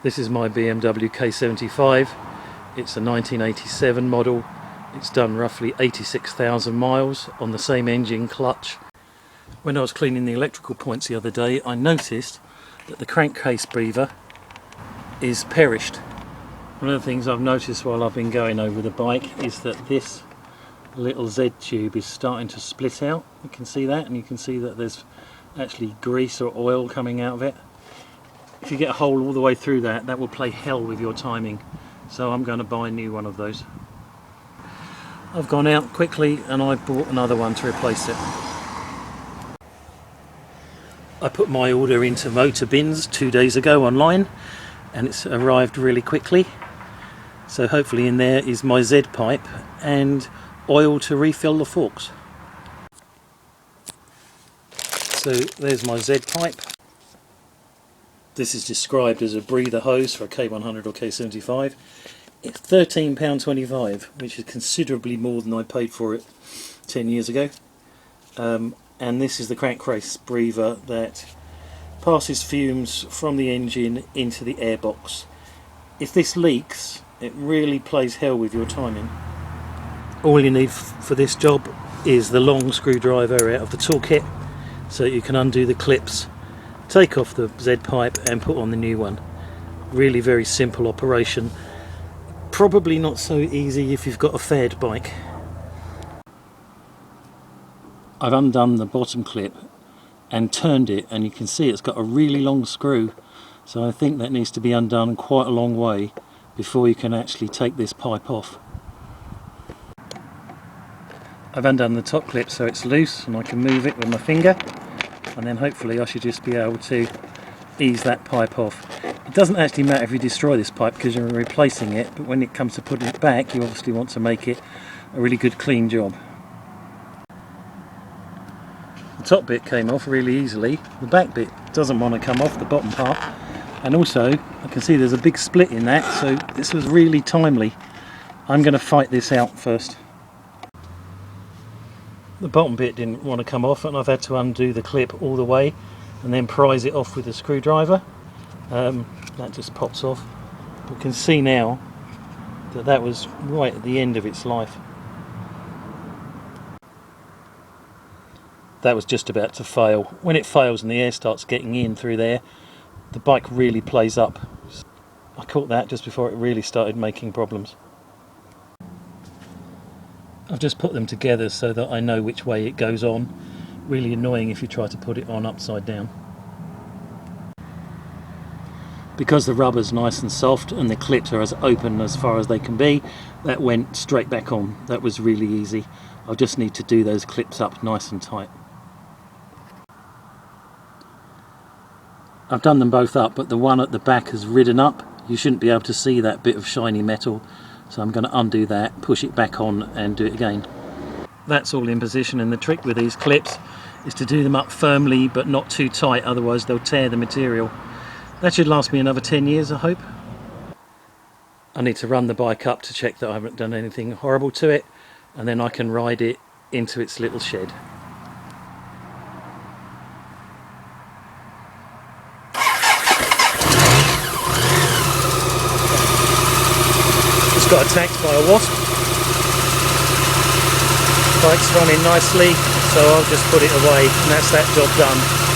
This is my BMW K75. It's a 1987 model. It's done roughly 86,000 miles on the same engine clutch. When I was cleaning the electrical points the other day, I noticed that the crankcase breather is perished. One of the things I've noticed while I've been going over the bike is that this little Z tube is starting to split out. You can see that, and you can see that there's actually grease or oil coming out of it. If you get a hole all the way through that, that will play hell with your timing. So I'm going to buy a new one of those. I've gone out quickly and I bought another one to replace it. I put my order into Motor Bins 2 days ago online, and it's arrived really quickly. So hopefully in there is my Z pipe and oil to refill the forks. So there's my Z pipe. This is described as a breather hose for a K100 or K75. It's £13.25, which is considerably more than I paid for it 10 years ago. And this is the crankcase breather that passes fumes from the engine into the airbox. If this leaks, it really plays hell with your timing. All you need for this job is the long screwdriver out of the toolkit, so you can undo the clips, take off the Z pipe and put on the new one. Really very simple operation. Probably not so easy if you've got a fared bike. I've undone the bottom clip and turned it, and you can see it's got a really long screw, so I think that needs to be undone quite a long way before you can actually take this pipe off. I've undone the top clip so it's loose and I can move it with my finger, and then hopefully I should just be able to ease that pipe off. It doesn't actually matter if you destroy this pipe because you're replacing it, but when it comes to putting it back, you obviously want to make it a really good clean job. The top bit came off really easily. The back bit doesn't want to come off, the bottom part, and also I can see there's a big split in that, so this was really timely. I'm going to fight this out first. The bottom bit didn't want to come off, and I've had to undo the clip all the way and then prise it off with a screwdriver. That just pops off. You can see now that that was right at the end of its life. That was just about to fail. When it fails and the air starts getting in through there, the bike really plays up. I caught that just before it really started making problems. I've just put them together so that I know which way it goes on. Really annoying if you try to put it on upside down. Because the rubber's nice and soft and the clips are as open as far as they can be, that went straight back on. That was really easy. I just need to do those clips up nice and tight. I've done them both up, but the one at the back has ridden up. You shouldn't be able to see that bit of shiny metal, so I'm going to undo that, push it back on and do it again. That's all in position, and the trick with these clips is to do them up firmly but not too tight, otherwise they'll tear the material. That should last me another 10 years, I hope. I need to run the bike up to check that I haven't done anything horrible to it, and then I can ride it into its little shed. Just got attacked by a wasp. Bike's running nicely, so I'll just put it away, and that's that job done.